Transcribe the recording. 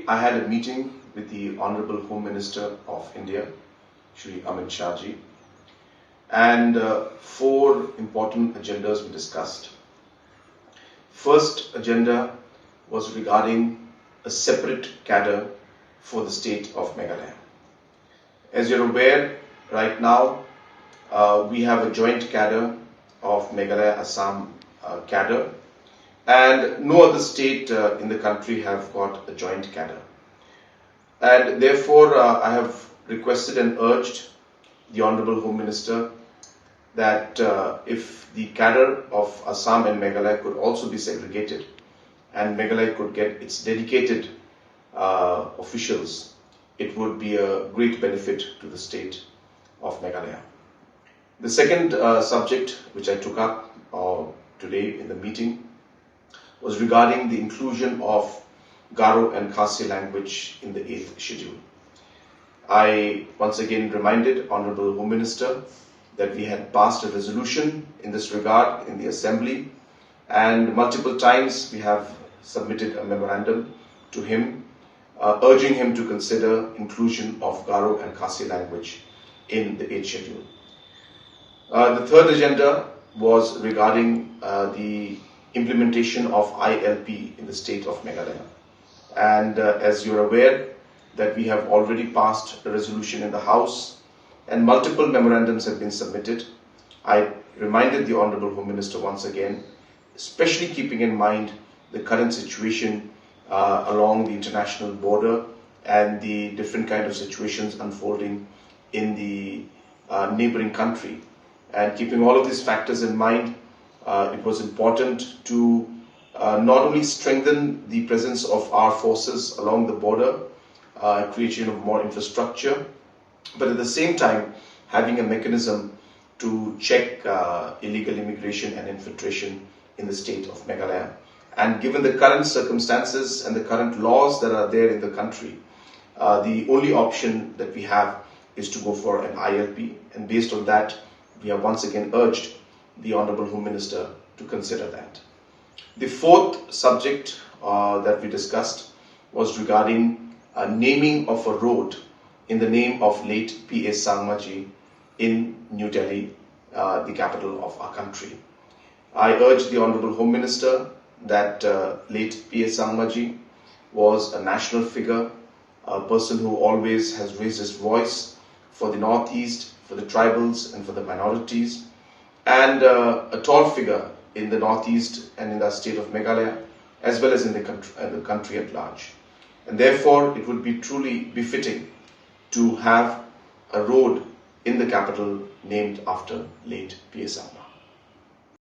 I had a meeting with the Honorable Home Minister of India, Shri Amit Shah ji, and 4 important agendas we discussed. First agenda was regarding a separate cadre for the state of Meghalaya. As you're aware, right now we have a joint cadre of Meghalaya Assam cadre, and no other state in the country have got a joint cadre. And therefore I have requested and urged the Honorable Home Minister that if the cadre of Assam and Meghalaya could also be segregated and Meghalaya could get its dedicated officials, it would be a great benefit to the state of Meghalaya. The second subject which I took up today in the meeting was regarding the inclusion of Garo and Khasi language in the 8th schedule. I once again reminded Honorable Home Minister that we had passed a resolution in this regard in the Assembly, and multiple times we have submitted a memorandum to him urging him to consider inclusion of Garo and Khasi language in the 8th schedule. The third agenda was regarding the implementation of ILP in the state of Meghalaya. And as you're aware that we have already passed a resolution in the House and multiple memorandums have been submitted, I reminded the Honorable Home Minister once again, especially keeping in mind the current situation along the international border and the different kind of situations unfolding in the neighboring country. And keeping all of these factors in mind, it was important to not only strengthen the presence of our forces along the border, creation of more infrastructure, but at the same time having a mechanism to check illegal immigration and infiltration in the state of Meghalaya. And given the current circumstances and the current laws that are there in the country, the only option that we have is to go for an ILP, and based on that we have once again urged the Honorable Home Minister to consider that. The fourth subject that we discussed was regarding naming of a road in the name of late P.A. Sangmaji in New Delhi, the capital of our country. I urged the Honorable Home Minister that late P.A. Sangmaji was a national figure, a person who always has raised his voice for the Northeast, for the tribals and for the minorities, and a tall figure in the Northeast and in the state of Meghalaya, as well as in the country at large. And therefore, it would be truly befitting to have a road in the capital named after late P.A. Sangma.